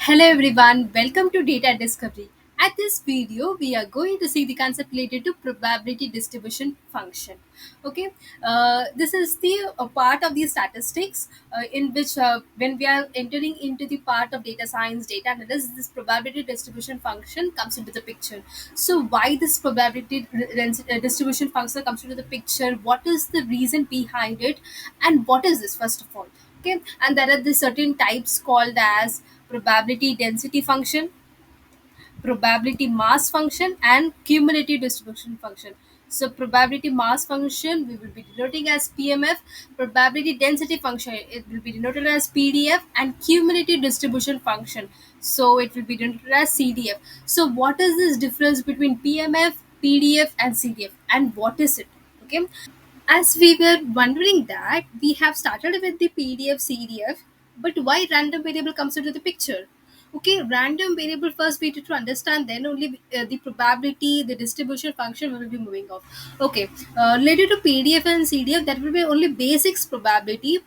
Hello everyone, welcome to Data Discovery. At this video, we are going to see the concept related to probability distribution function. Okay, this is the part of the statistics in which when we are entering into the part of data science, data analysis, this probability distribution function comes into the picture. So why this distribution function comes into the picture? What is the reason behind it? And what is this first of all? Okay, and there are the certain types called as probability density function, probability mass function, and cumulative distribution function. So probability mass function we will be denoting as PMF, probability density function it will be denoted as PDF, and cumulative distribution function, so it will be denoted as CDF. So what is this difference between PMF, PDF, and CDF, and what is it? Okay, as we were wondering that we have started with the PDF CDF, but why random variable comes into the picture? Okay, random variable first we need to understand, then only the probability, the distribution function will be moving off. Okay, related to PDF and CDF, that will be only basics probability.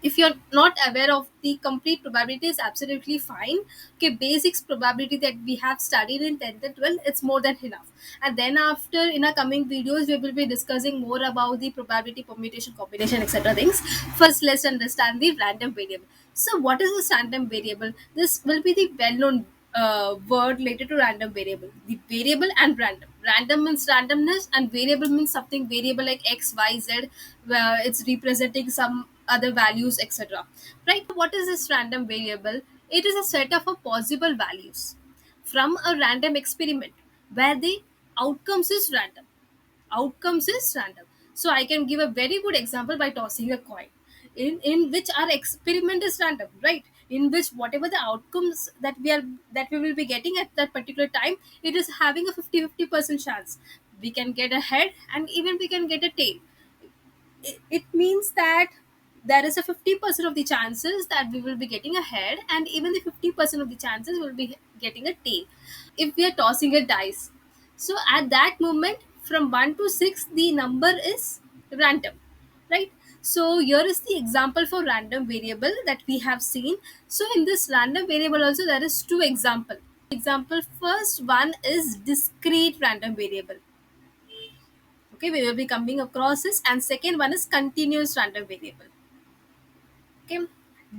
If you're not aware of the complete probability is absolutely fine. Okay, basics probability that we have studied in 10th and 12th, it's more than enough. And then after, in our coming videos, we will be discussing more about the probability, permutation, combination, etc things. First, let's understand the random variable. So what is this random variable? This will be the well-known word related to random variable. The variable and random. Random means randomness, and variable means something variable like x, y, z, where it's representing some other values, etc. Right? What is this random variable? It is a set of a possible values from a random experiment where the outcomes is random. Outcomes is random. So I can give a very good example by tossing a coin, in which our experiment is random, right? In which whatever the outcomes that we will be getting at that particular time, it is having a 50-50% chance. We can get a head and even we can get a tail. It means that there is a 50% of the chances that we will be getting a head, and even the 50% of the chances will be getting a tail if we are tossing a dice. So at that moment, from 1 to 6, the number is random, right? So here is the example for random variable that we have seen. So in this random variable also there is two example. First one is discrete random variable. Okay, we will be coming across this, and second one is continuous random variable. Okay,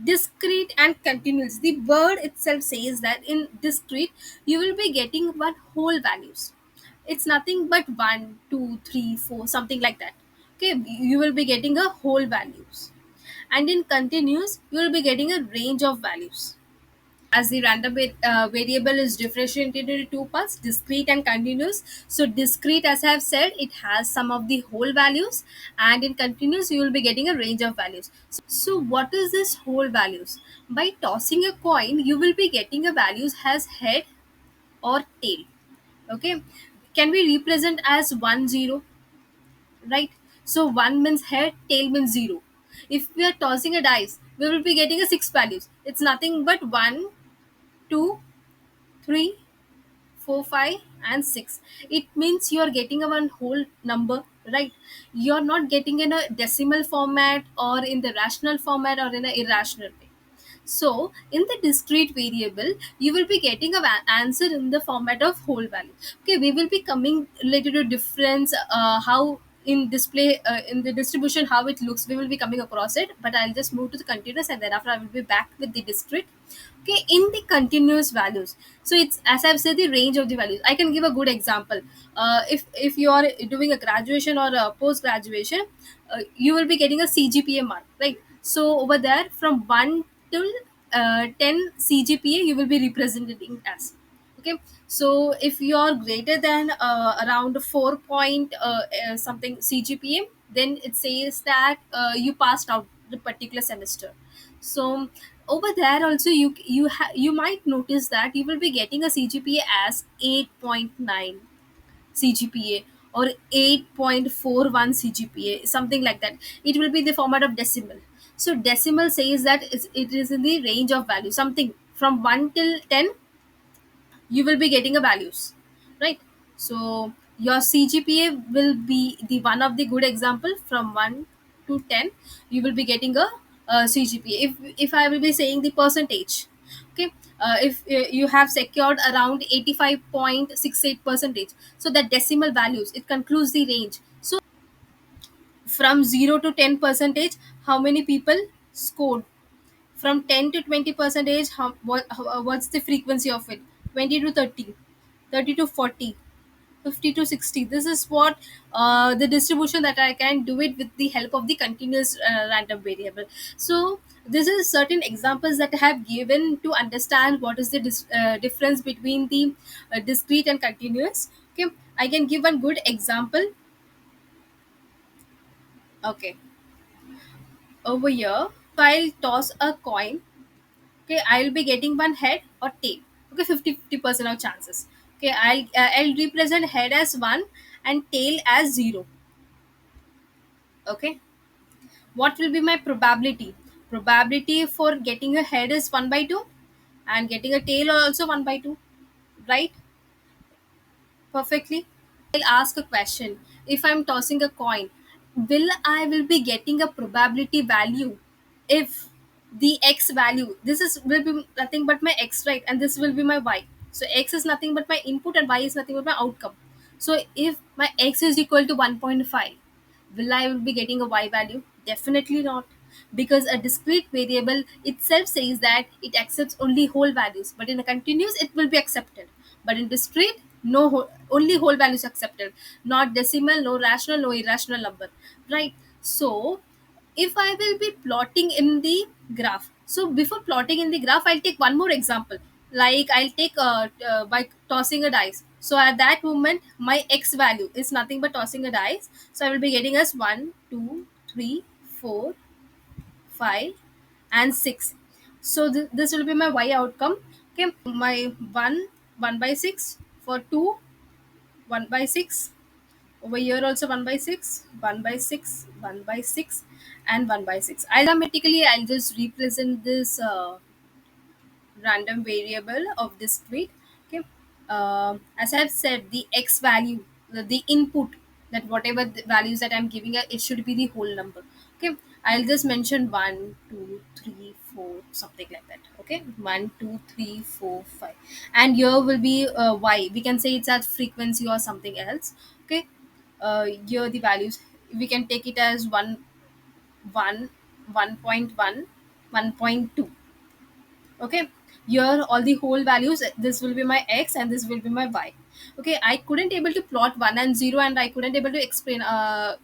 discrete and continuous, the word itself says that in discrete you will be getting one whole values. It's nothing but 1, 2, 3, 4, something like that. Okay, you will be getting a whole values. And in continuous you will be getting a range of values. As the random variable is differentiated into two parts, discrete and continuous. So discrete, as I have said, it has some of the whole values, and in continuous you will be getting a range of values. So what is this whole values? By tossing a coin you will be getting a values as head or tail. Okay, can we represent as 1 0, right? So 1 means head, tail means 0. If we are tossing a dice, we will be getting a 6 values. It's nothing but 1, 2, 3, 4, 5, and 6. It means you are getting a one whole number, right? You're not getting in a decimal format or in the rational format or in an irrational way. So in the discrete variable you will be getting a answer in the format of whole value. Okay, we will be coming related to difference, how in display, in the distribution how it looks, we will be coming across it, but I'll just move to the continuous and thereafter I will be back with the discrete. Okay, in the continuous values, so it's, as I've said, the range of the values. I can give a good example. If you are doing a graduation or a post graduation, you will be getting a CGPA mark, right? So over there from 1 till 10 CGPA you will be representing as. Okay, so if you are greater than around 4 point something CGPA, then it says that you passed out the particular semester. So over there also you might notice that you will be getting a CGPA as 8.9 CGPA or 8.41 CGPA, something like that. It will be the format of decimal. So decimal says that it is in the range of value, something from 1 till 10 you will be getting a values, right? So your CGPA will be the one of the good example. From 1 to 10 you will be getting a CGPA. If I will be saying the percentage, okay, if you have secured around 85.68 percentage, so that decimal values, it concludes the range. So from 0 to 10 percentage, how many people scored? From 10 to 20 percentage, what's the frequency of it? 20 to 30, 30 to 40, 50 to 60. This is what the distribution that I can do it with the help of the continuous random variable. So this is certain examples that I have given to understand what is the difference between the discrete and continuous. Okay, I can give one good example. Okay, over here, if I'll toss a coin, okay, I'll be getting one head or tail. Okay, 50% of chances. Okay, I'll represent head as 1 and tail as 0. Okay, what will be my probability? Probability for getting a head is 1 by 2, and getting a tail also 1 by 2, right? Perfectly. I'll ask a question. If I'm tossing a coin, will be getting a probability value if the x value, this is will be nothing but my x, right, and this will be my y. So x is nothing but my input and y is nothing but my outcome. So if my x is equal to 1.5, will I will be getting a y value? Definitely not, because a discrete variable itself says that it accepts only whole values, but in a continuous it will be accepted. But in discrete, no only whole values accepted, not decimal, no rational, no irrational number, right? So if I will be plotting in the graph, so before plotting in the graph, I'll take one more example. Like I'll take by tossing a dice. So at that moment, my x value is nothing but tossing a dice. So I will be getting as 1, 2, 3, 4, 5, and 6. So this will be my y outcome. Okay, my 1, 1 by 6, for 2, 1 by 6, over here also 1 by 6, 1 by 6, 1 by 6, and 1 by 6. Automatically, I'll just represent this random variable of discrete. Okay, as I've said, the x value, the input, that whatever the values that I'm giving it should be the whole number. Okay, I'll just mention 1, 2, 3, 4, something like that. Okay, 1, 2, 3, 4, 5, and here will be y, we can say it's at frequency or something else. Okay, here the values, we can take it as 1, 1, 1.1, 1.2. Okay, here all the whole values, this will be my x and this will be my y. Okay, I couldn't able to plot 1 and 0, and I couldn't able to explain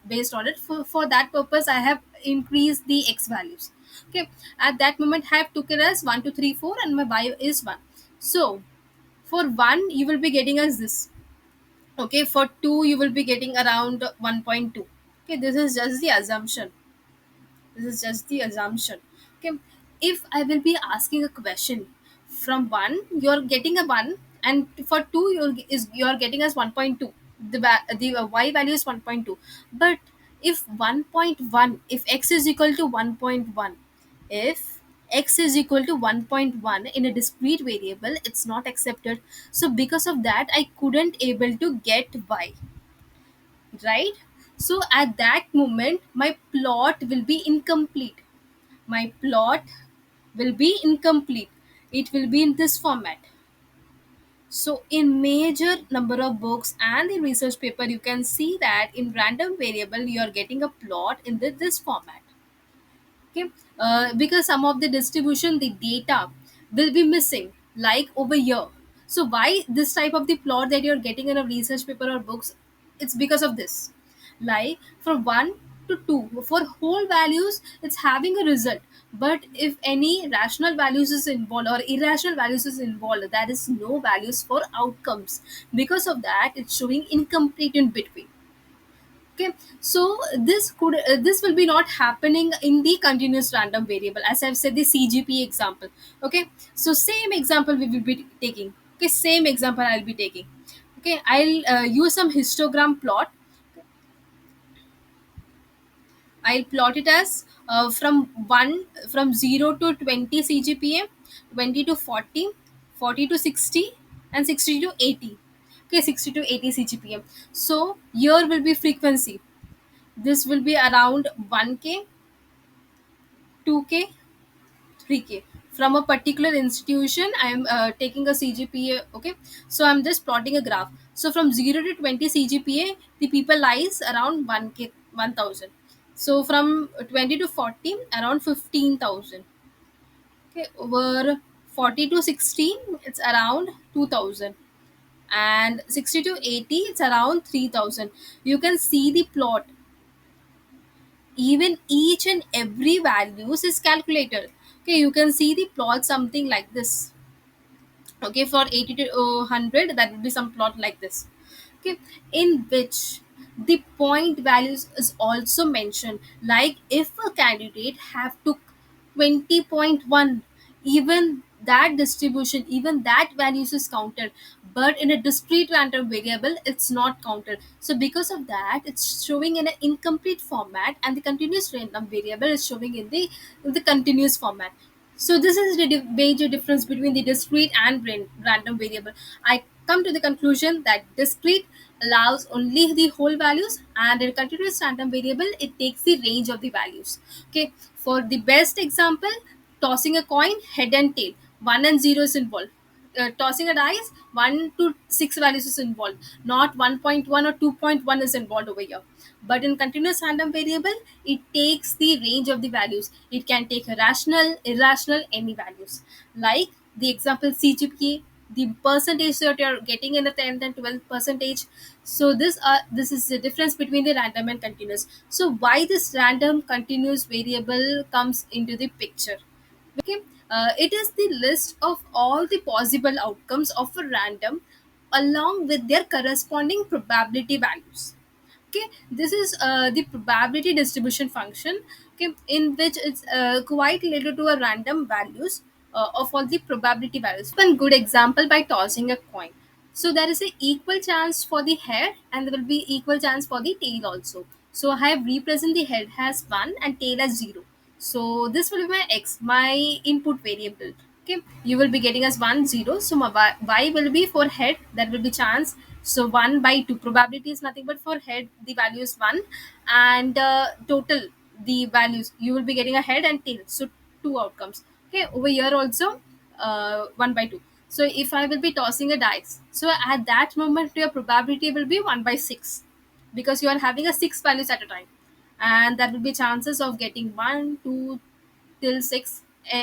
based on it. For that purpose, I have increased the x values. Okay, at that moment I have took it as 1, 2, 3, 4, and my y is 1. So for 1 you will be getting as this. Okay, for 2 you will be getting around 1.2. Okay, this is just the assumption. This is just the assumption. Okay, if I will be asking a question, from 1 you're getting a 1, and for 2 you're getting as 1.2. The y value is 1.2. But if 1.1, if x is equal to 1.1, if x is equal to 1.1 in a discrete variable, it's not accepted. So because of that, I couldn't able to get y, right? So at that moment, my plot will be incomplete. My plot will be incomplete. It will be in this format. So in major number of books and the research paper, you can see that in random variable you are getting a plot in this format. Okay, because some of the distribution, the data will be missing, like over here. So why this type of the plot that you're getting in a research paper or books? It's because of this. Like from 1 to 2, for whole values it's having a result, but if any rational values is involved or irrational values is involved, there is no values for outcomes. Because of that, it's showing incomplete in between. Okay, so this will be not happening in the continuous random variable, as I've said, the CGP example. Okay, so same example we will be taking. Okay, same example I'll be taking. Okay, I'll use some histogram plot. I'll plot it as from 0 to 20 CGPA, 20 to 40, 40 to 60, and 60 to 80. Okay, 60 to 80 CGPM. So here will be frequency. This will be around 1k, 2k, 3k. from a particular institution. I am taking a CGPA. Okay, so I'm just plotting a graph. So from 0 to 20 CGPA, the people lies around 1k 1000. So from 20 to 40, around 15,000. Okay, over 40 to 16, it's around 2000, and 60 to 80, it's around 3000. You can see the plot. Even each and every values is calculated. Okay, you can see the plot something like this. Okay, for 80 to 100, that would be some plot like this. Okay, in which the point values is also mentioned, like if a candidate have took 20.1, even that distribution, even that values is counted, but in a discrete random variable it's not counted. So because of that, it's showing in an incomplete format, and the continuous random variable is showing in the continuous format. So this is the major difference between the discrete and random variable. I come to the conclusion that discrete allows only the whole values, and in continuous random variable it takes the range of the values. Okay, for the best example, tossing a coin, head and tail, 1 and 0 is involved. Tossing a dice, 1 to 6 values is involved, not 1.1 or 2.1 is involved over here. But in continuous random variable, it takes the range of the values. It can take a rational, irrational, any values. Like the example CGPA, the percentage that you're getting in the 10th and 12th percentage. So this is the difference between the random and continuous. So why this random continuous variable comes into the picture? Okay, it is the list of all the possible outcomes of a random along with their corresponding probability values. Okay, this is the probability distribution function. Okay, in which it's quite related to a random values of all the probability values. One good example, by tossing a coin. So there is a equal chance for the head, and there will be equal chance for the tail also. So I have represent the head as 1 and tail as 0. So this will be my x, my input variable. Okay, you will be getting as 1 0. So my y will be for head, that will be chance. So 1 by 2, probability is nothing but for head the value is 1, and total the values, you will be getting a head and tail, so two outcomes. Okay, over here also 1 by 2. So if I will be tossing a dice, so at that moment your probability will be 1 by 6, because you are having a 6 values at a time, and that will be chances of getting 1 2 till 6,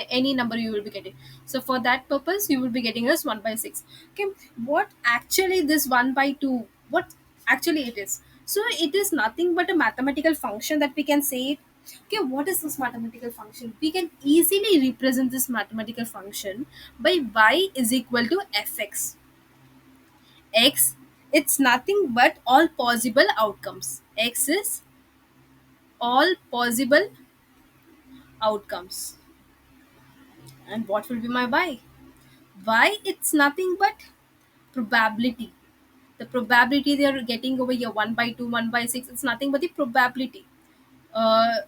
any number you will be getting. So for that purpose you will be getting as 1 by 6. Okay, what actually this 1 by 2, what actually it is? So it is nothing but a mathematical function that we can say it. Okay, what is this mathematical function? We can easily represent this mathematical function by y is equal to fx. X, it's nothing but all possible outcomes. X is all possible outcomes. And what will be my y? Y, it's nothing but probability. The probability they are getting over here, 1 by 2, 1 by 6, it's nothing but the probability. Uh,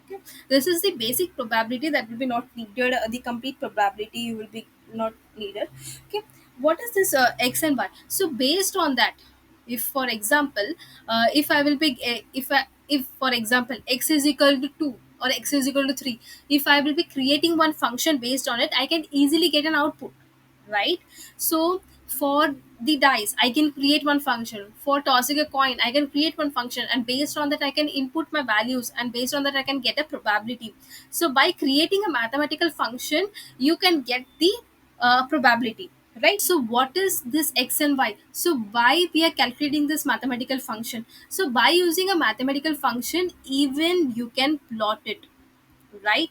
okay. This is the basic probability that will be not needed. The complete probability you will be not needed. Okay, what is this x and y? So based on that, if for example, if I will be if for example x is equal to 2 or x is equal to 3, if I will be creating one function based on it, I can easily get an output, right? So for the dice, I can create one function. For tossing a coin, I can create one function, and based on that I can input my values, and based on that I can get a probability. So by creating a mathematical function, you can get the probability, right? So what is this x and y? So why we are calculating this mathematical function? So by using a mathematical function, even you can plot it, right?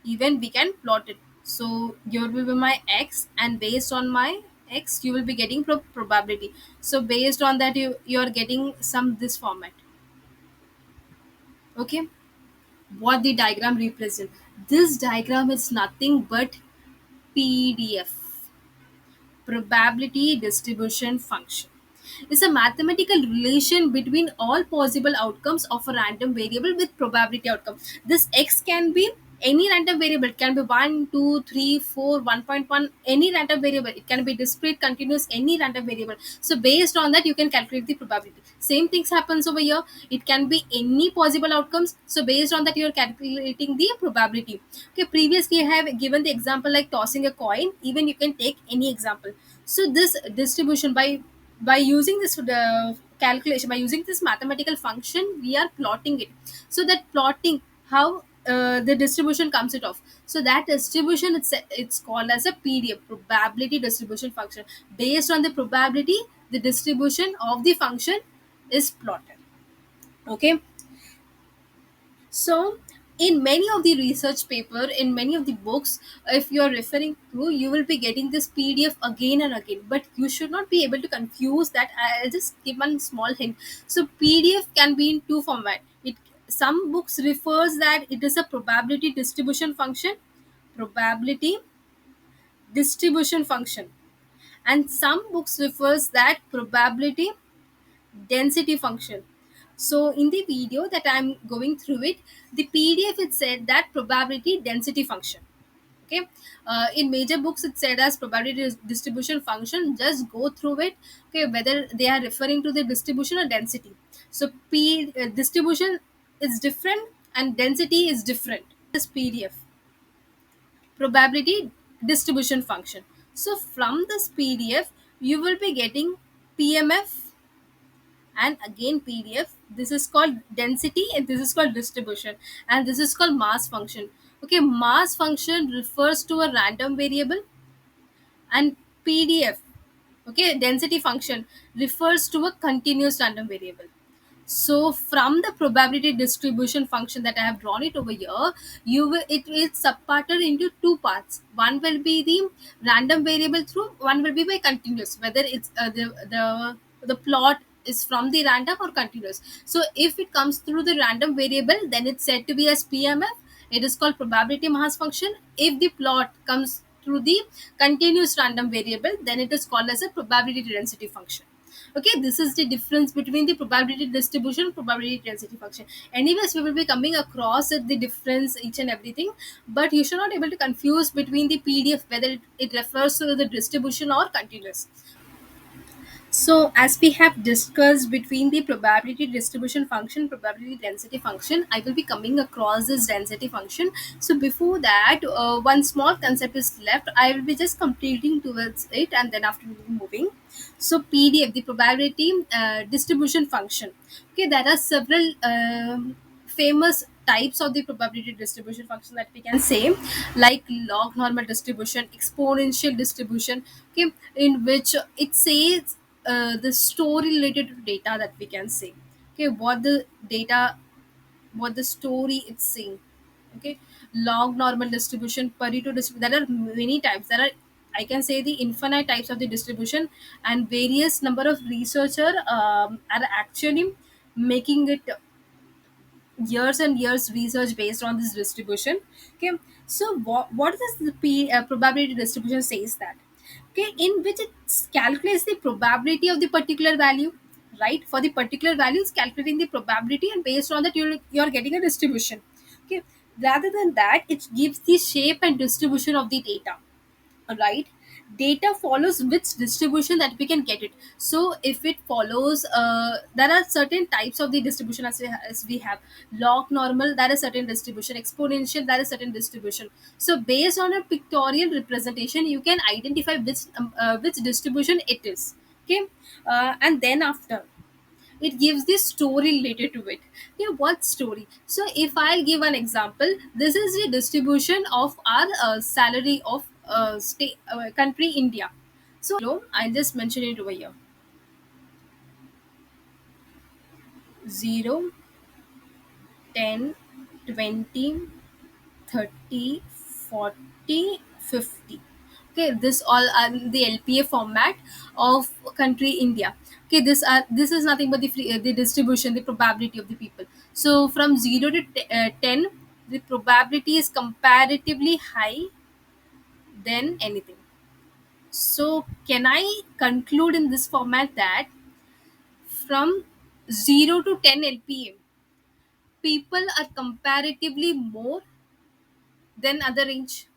Even we can plot it. So here will be my x, and based on my x you will be getting probability. So based on that, you are getting some this format. Okay, what the diagram represent? This diagram is nothing but PDF, probability distribution function. It's a mathematical relation between all possible outcomes of a random variable with probability outcome. This x can be Any random variable, it can be 1, 2, 3, 4, 1.1, any random variable, it can be discrete, continuous, any random variable. So based on that you can calculate the probability. Same things happens over here, it can be any possible outcomes, so based on that you are calculating the probability. Okay, previously I have given the example like tossing a coin, even you can take any example. So this distribution, by using this calculation, by using this mathematical function, we are plotting it. So that plotting how the distribution comes it off, so that distribution, it's called as a PDF, probability distribution function. Based on the probability, the distribution of the function is plotted. Okay, so in many of the research paper, in many of the books, if you are referring to, you will be getting this PDF again and again, but you should not be able to confuse that. I'll just give one small hint. So PDF can be in two format. It, some books refers that it is a probability distribution function, probability distribution function, and some books refers that probability density function. So in the video that I'm going through it, the PDF it said that probability density function. Okay, in major books it said as probability distribution function. Just go through it. Okay, whether they are referring to the distribution or density. So distribution is different and density is different. This PDF, probability distribution function. So from this PDF you will be getting PMF and again PDF. This is called density and this is called distribution, and this is called mass function. Okay, mass function refers to a random variable, and PDF, okay, density function, refers to a continuous random variable. So from the probability distribution function that I have drawn it over here, you will, it is subparted into two parts. One will be the random variable through, one will be by continuous, whether it's the plot is from the random or continuous. So if it comes through the random variable, then it's said to be as PMF. It is called probability mass function. If the plot comes through the continuous random variable, then it is called as a probability density function. Okay, this is the difference between the probability distribution and probability density function. Anyways, we will be coming across the difference each and everything, but you should not able to confuse between the PDF whether it refers to the distribution or continuous. So, as we have discussed between the probability distribution function, probability density function, I will be coming across this density function. So, before that, one small concept is left. I will be just completing towards it, and then after we'll be moving. So, PDF, the probability distribution function. Okay, there are several famous types of the probability distribution function that we can say, like log normal distribution, exponential distribution. Okay, in which it says the story related to data that we can say. Okay, what the data, what the story it's saying. Okay, log normal distribution, Pareto distribution, there are many types. There are, I can say, the infinite types of the distribution, and various number of researcher are actually making it years and years research based on this distribution. Okay, so what does the probability distribution says that, okay, in which it calculates the probability of the particular value, right? For the particular values, calculating the probability, and based on that you're getting a distribution. Okay, rather than that, it gives the shape and distribution of the data, right? Data follows which distribution that we can get it. So if it follows, there are certain types of the distribution, as we have log normal, there is certain distribution, exponential, there is certain distribution. So based on a pictorial representation you can identify which distribution it is. Okay, and then after, it gives the story related to it. Yeah, what story? So if I'll give an example, this is the distribution of our salary of state country India. So I'll just mention it over here: 0, 10, 20, 30, 40, 50. Okay, this all are the LPA format of country India. Okay, this is nothing but the distribution, the probability of the people. So from 0 to 10, the probability is comparatively high than anything. So can I conclude in this format that from 0 to 10 LPA, people are comparatively more then other range.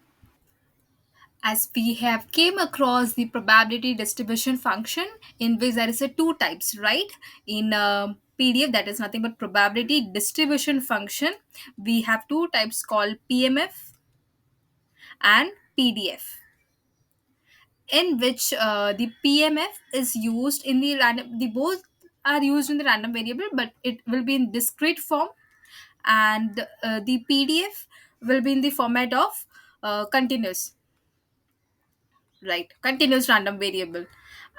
As we have came across the probability distribution function, in which there is a two types, right? In PDF, that is nothing but probability distribution function. We have two types called PMF and PDF, in which the PMF is used in the random, the both are used in the random variable, but it will be in discrete form, and the PDF will be in the format of continuous, right? Continuous random variable.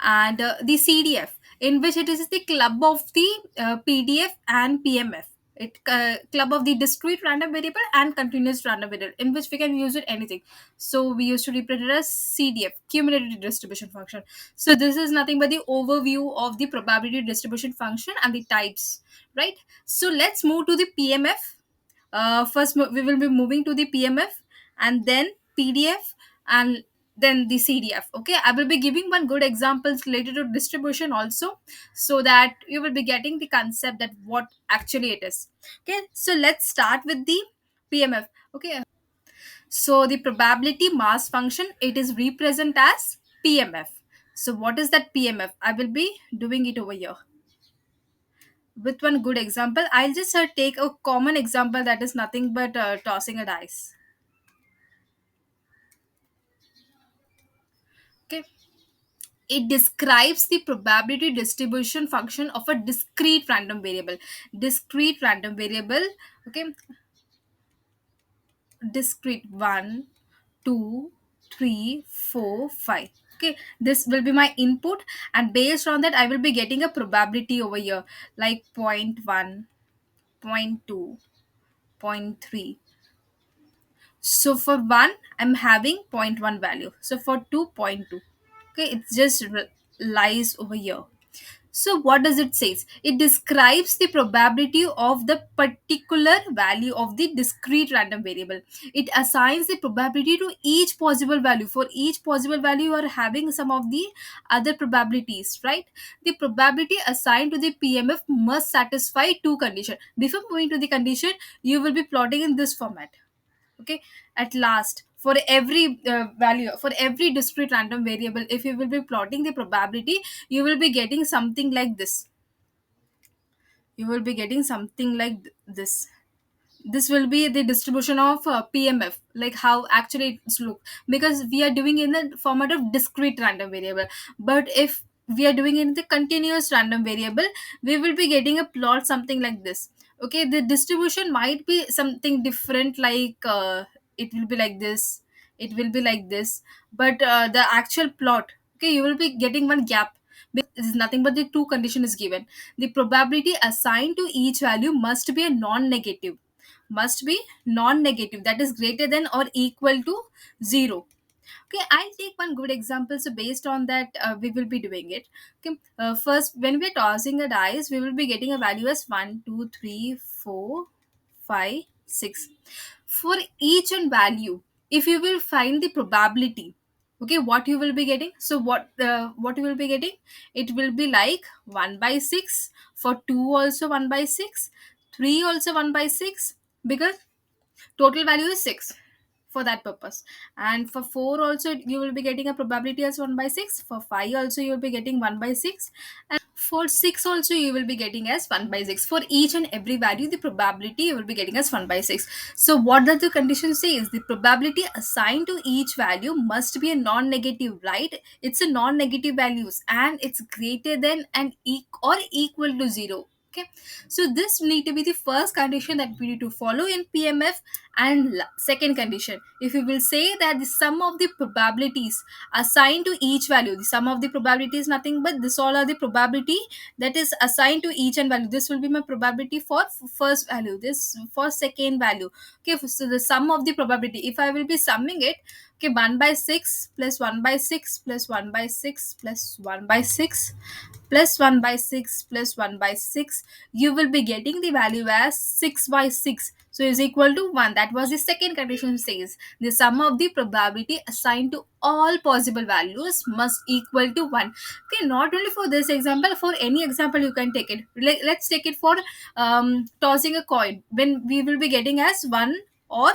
And the CDF, in which it is the club of the PDF and PMF. It club of the discrete random variable and continuous random variable, in which we can use it anything. So we used to represent it as CDF, cumulative distribution function. So this is nothing but the overview of the probability distribution function and the types, right? So let's move to the PMF. First we will be moving to the PMF, and then PDF, and then the CDF. Okay, I will be giving one good examples related to distribution also, so that you will be getting the concept that what actually it is. Okay, so let's start with the PMF. Okay, so the probability mass function, it is represent as PMF. So what is that PMF? I will be doing it over here with one good example. I'll just take a common example, that is nothing but tossing a dice. Okay, it describes the probability distribution function of a discrete random variable. Discrete random variable. Okay, discrete, 1, 2, 3, 4, 5. Okay, this will be my input, and based on that I will be getting a probability over here, like point 0.1, point 0.2, point 0.3. So for 1, I'm having zero point 0.1 value. So for 2, point 0.2. Okay, it just lies over here. So what does it say? It describes the probability of the particular value of the discrete random variable. It assigns the probability to each possible value. For each possible value, you are having some of the other probabilities, right? The probability assigned to the PMF must satisfy two conditions. Before moving to the condition, you will be plotting in this format. Okay, at last, for every value, for every discrete random variable, if you will be plotting the probability, you will be getting something like this. You will be getting something like this. This will be the distribution of PMF, like how actually it's look, because we are doing in the format of discrete random variable. But if we are doing in the continuous random variable, we will be getting a plot something like this. Okay, the distribution might be something different, like it will be like this, it will be like this, but the actual plot, okay, you will be getting one gap. This is nothing but the two condition is given. The probability assigned to each value must be a non-negative, must be non-negative, that is greater than or equal to 0. Okay, I'll take one good example. So based on that, we will be doing it. Okay, first, when we're tossing a dice, we will be getting a value as 1, 2, 3, 4, 5, 6. For each and value, if you will find the probability, okay, what you will be getting? So what you will be getting? It will be like 1 by 6. For 2 also 1 by 6. 3 also 1 by 6, because total value is 6 for that purpose. And for 4 also you will be getting a probability as 1 by 6. For 5 also you will be getting 1 by 6. And for 6 also you will be getting as 1 by 6. For each and every value, the probability you will be getting as 1 by 6. So what does the condition say is the probability assigned to each value must be a non-negative, right? It's a non-negative values, and it's greater than and or equal to 0. Okay, so this need to be the first condition that we need to follow in PMF. And second condition, if we will say that the sum of the probabilities assigned to each value, the sum of the probability is nothing but this all are the probability that is assigned to each and value. This will be my probability for first value, this for second value. Okay, so the sum of the probability, if I will be summing it, okay, 1 by 6 plus 1 by 6 plus 1 by 6 plus 1 by 6 plus 1 by 6 plus 1 by 6, you will be getting the value as 6 by 6, so is equal to 1. That was the second condition, says the sum of the probability assigned to all possible values must equal to 1. Okay, not only for this example, for any example you can take it. Let's take it for tossing a coin, when we will be getting as 1 or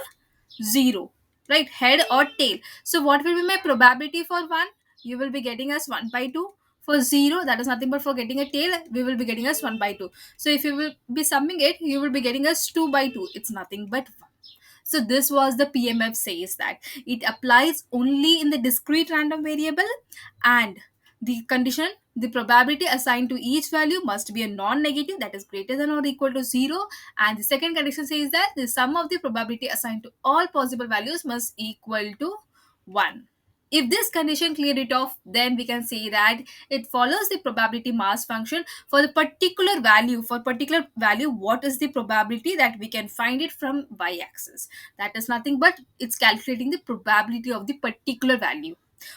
0. right? Head or tail. So what will be my probability for 1? You will be getting us 1 by 2. For 0, that is nothing but for getting a tail, we will be getting us 1 by 2. So if you will be summing it, you will be getting us 2 by 2. It's nothing but 1. So this was the PMF says that it applies only in the discrete random variable, and the condition, the probability assigned to each value must be a non-negative, that is greater than or equal to 0. And the second condition says that the sum of the probability assigned to all possible values must equal to 1. If this condition clear it off, then we can say that it follows the probability mass function for the particular value. For particular value, what is the probability that we can find it from y-axis? That is nothing but it's calculating the probability of the particular value.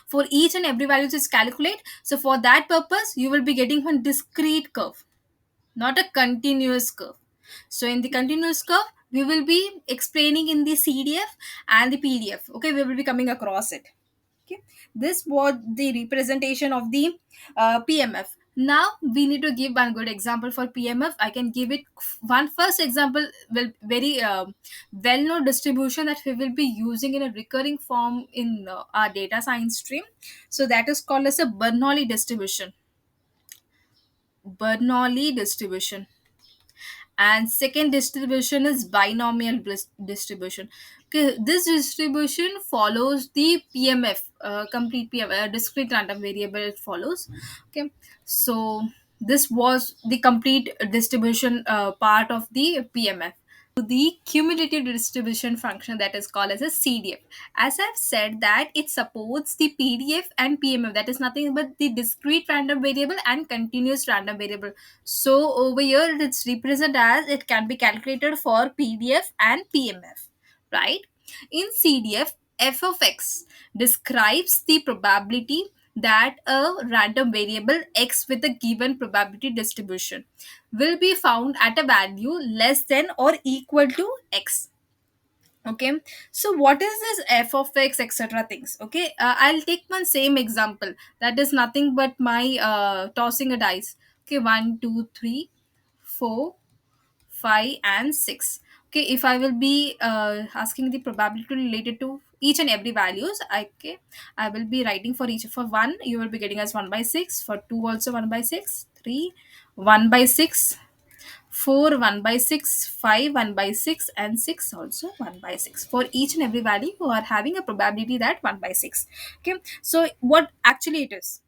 For each and every value is calculate. So for that purpose, you will be getting one discrete curve, not a continuous curve. So in the continuous curve, we will be explaining in the CDF and the PDF. Okay, we will be coming across it. Okay, this was the representation of the PMF. Now we need to give one good example for PMF. I can give it one first example, will very well known distribution that we will be using in a recurring form in our data science stream. So that is called as a Bernoulli distribution. Bernoulli distribution. And second distribution is binomial distribution. Okay, this distribution follows the PMF, complete PMF, discrete random variable it follows. Okay, so this was the complete distribution part of the PMF. The cumulative distribution function that is called as a CDF. As I've said that it supports the PDF and PMF, that is nothing but the discrete random variable and continuous random variable. So over here it's represented as it can be calculated for PDF and PMF, right? In CDF, f of x describes the probability that a random variable x with a given probability distribution will be found at a value less than or equal to x. Okay, so what is this f of x etc things? Okay, I'll take one same example, that is nothing but my tossing a dice. Okay, 1 2 3 4 5 and 6. Okay, if I will be asking the probability related to each and every values, okay, I will be writing for each. For 1 you will be getting as 1 by 6, for 2 also 1 by 6, 3 1 by 6, 4 1 by 6, 5 1 by 6, and 6 also 1 by 6. For each and every value you are having a probability that 1 by 6. Okay, so what actually it is,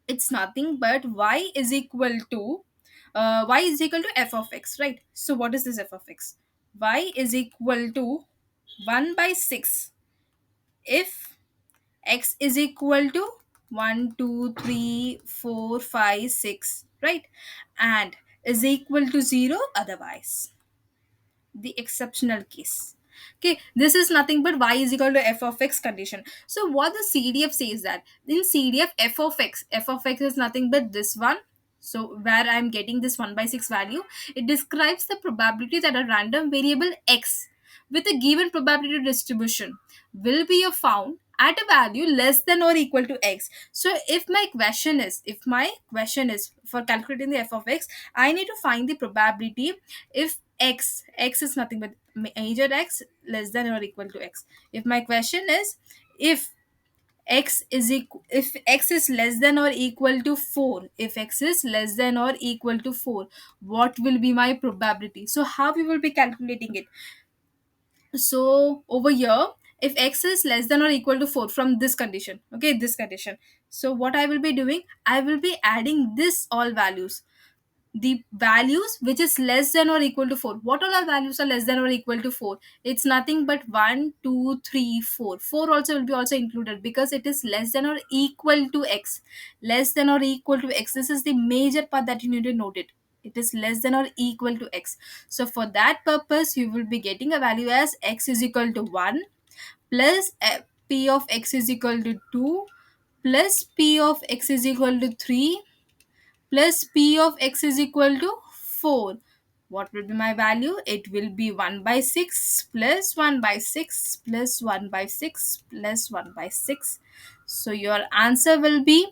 it's nothing but y is equal to f of x, right? So what is this f of x? Y is equal to 1 by 6 if x is equal to 1 2 3 4 5 6, right? And is equal to 0 otherwise, the exceptional case. Okay, this is nothing but y is equal to f of x condition. So what the CDF says that in CDF, f of x is nothing but this one. So where I'm getting this 1 by 6 value, it describes the probability that a random variable x with a given probability distribution will be found at a value less than or equal to x. So if my question is for calculating the f of x, I need to find the probability if x is nothing but major x less than or equal to x. If my question is, if if x is less than or equal to 4, if x is less than or equal to 4, what will be my probability? So how we will be calculating it? So over here, if x is less than or equal to 4 from this condition, okay, this condition, so what I will be doing, I will be adding this all values, the values which is less than or equal to 4. What all our values are less than or equal to 4? It's nothing but 1 2 3 4. 4 also will be also included because it is less than or equal to x. Less than or equal to x, this is the major part that you need to note it. It is less than or equal to x. So for that purpose, you will be getting a value as x is equal to 1 plus p of x is equal to 2 plus p of x is equal to 3 plus p of x is equal to 4. What will be my value? It will be 1 by 6 plus 1 by 6 plus 1 by 6 plus 1 by 6. So your answer will be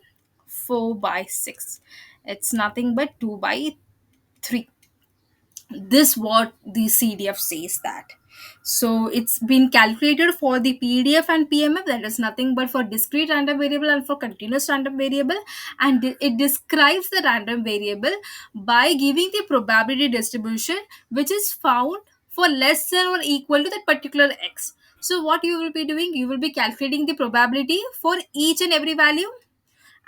4 by 6. It's nothing but 2 by 3. This what the CDF says that. So it's been calculated for the PDF and PMF, that is nothing but for discrete random variable and for continuous random variable, and it describes the random variable by giving the probability distribution which is found for less than or equal to that particular x. So what you will be doing, you will be calculating the probability for each and every value,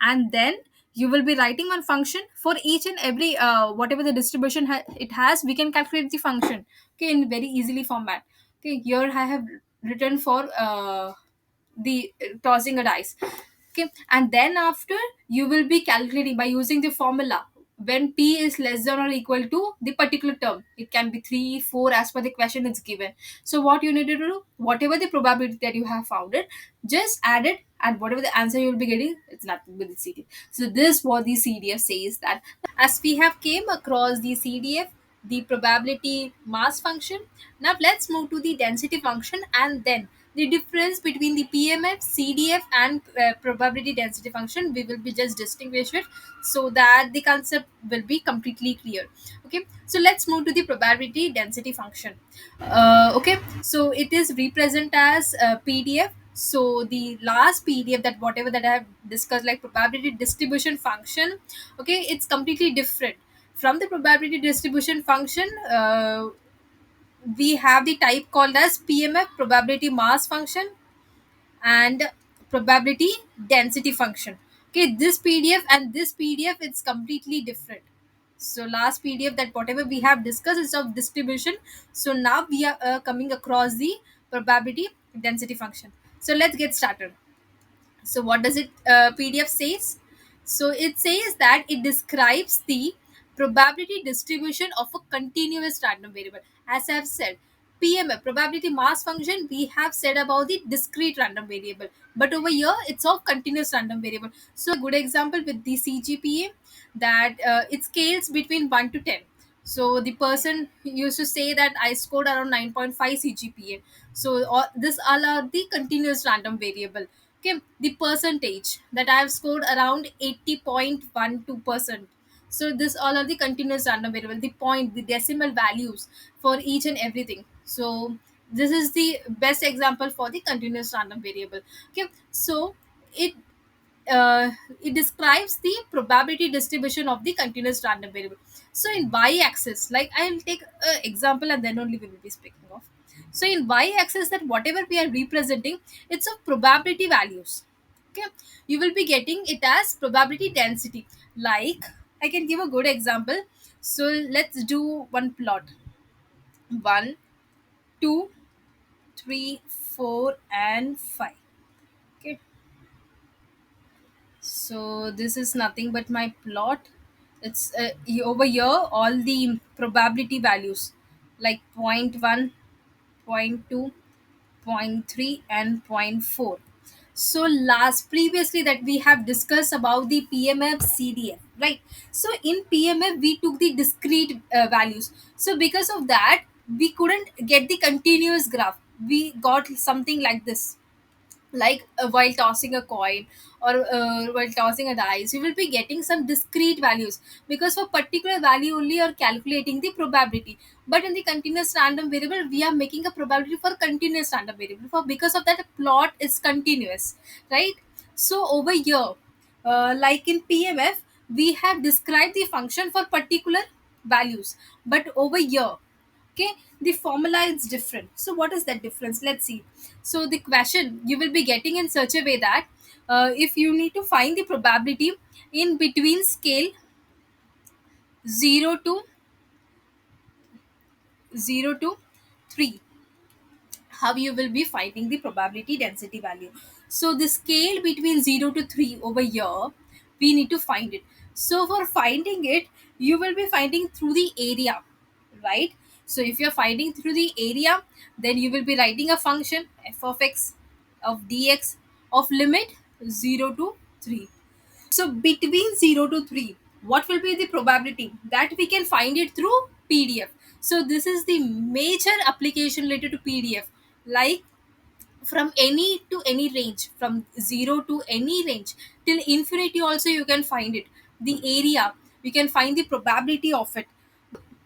and then you will be writing one function for each and every whatever the distribution it has, we can calculate the function, okay, in very easily format. Okay, here I have written for the tossing a dice. Okay, and then after you will be calculating by using the formula when p is less than or equal to the particular term. It can be 3 4 as per the question is given. So what you need to do, whatever the probability that you have found it, just add it, and whatever the answer you will be getting, it's nothing with the CDF. So this what the CDF says, that as we have came across the CDF, the probability mass function. Now let's move to the density function, and then the difference between the PMF, CDF, and probability density function. We will be just distinguish it so that the concept will be completely clear. Okay, so let's move to the probability density function. Okay, so it is represent as PDF. So the last PDF, that whatever that I have discussed, like probability distribution function, okay, it's completely different from the probability distribution function. We have the type called as PMF, probability mass function, and probability density function. Okay, this PDF and this PDF, it's completely different. So last PDF, that whatever we have discussed is of distribution. So now we are coming across the probability density function. So let's get started. So what does it PDF says? So it says that it describes the probability distribution of a continuous random variable. As I have said, PMF, probability mass function, we have said about the discrete random variable, but over here it's of continuous random variable. So a good example with the CGPA, that it scales between 1 to 10. So the person used to say that I scored around 9.5 CGPA. So this all are the continuous random variable. Okay, the percentage that I have scored around 80.12%. So this all are the continuous random variable, the point, the decimal values for each and everything. So this is the best example for the continuous random variable. Okay, so it uh, it describes the probability distribution of the continuous random variable. So in y-axis, like I'll take an example and then only we will be speaking of. So in y-axis, that whatever we are representing, it's of probability values. Okay, you will be getting it as probability density. Like I can give a good example. So let's do one plot. 1 2 3 4 and 5. Okay, so this is nothing but my plot. It's over here all the probability values, like point 1, point 2, point 3, and point 4. So last previously that we have discussed about the PMF CDF, right? So in PMF we took the discrete values. So because of that we couldn't get the continuous graph. We got something like this, like while tossing a coin, or while tossing a dice, you will be getting some discrete values, because for particular value only you're calculating the probability. But in the continuous random variable we are making a probability for continuous random variable, for because of that plot is continuous, right? So over here, like in PMF, we have described the function for particular values, but over here, okay, the formula is different. So what is that difference? Let's see. So the question you will be getting in such a way that if you need to find the probability in between scale 0 to 0 to 3, how you will be finding the probability density value. So the scale between 0 to 3 over here, we need to find it. So for finding it, you will be finding through the area, right? So if you're finding through the area, then you will be writing a function f of x of dx of limit 0 to 3. So between 0 to 3, what will be the probability that we can find it through PDF? So this is the major application related to PDF. Like from any to any range, from 0 to any range till infinity also you can find it. The area, we can find the probability of it.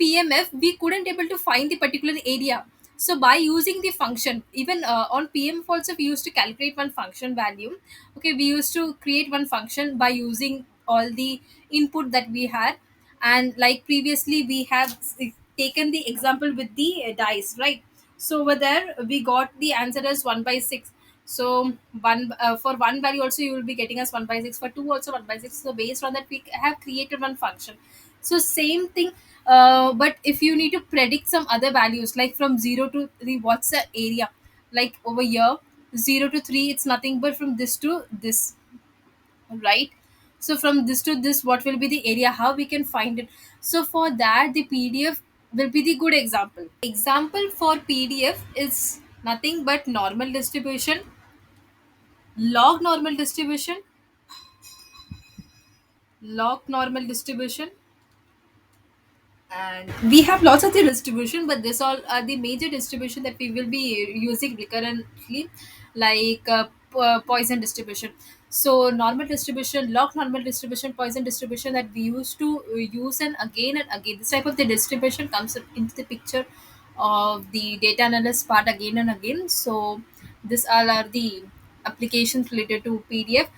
PMF, we couldn't able to find the particular area. So by using the function, even on PMF also we used to calculate one function value. Okay, we used to create one function by using all the input that we had. And like previously we have taken the example with the dice, right? So over there we got the answer as 1 by 6. So one for one value also you will be getting us 1 by 6, for two also 1 by 6. So based on that we have created one function. So same thing, but if you need to predict some other values, like from 0 to 3, what's the area? Like over here, 0 to 3, it's nothing but from this to this, right? So from this to this, what will be the area, how we can find it? So for that, the PDF will be the good example for PDF is nothing but normal distribution, log normal distribution, log normal distribution. And we have lots of the distribution, but this all are the major distribution that we will be using recurrently, like Poisson distribution. So normal distribution, log normal distribution, Poisson distribution, that we used to use, and again this type of the distribution comes into the picture of the data analyst part again and again. So these all are the applications related to PDF.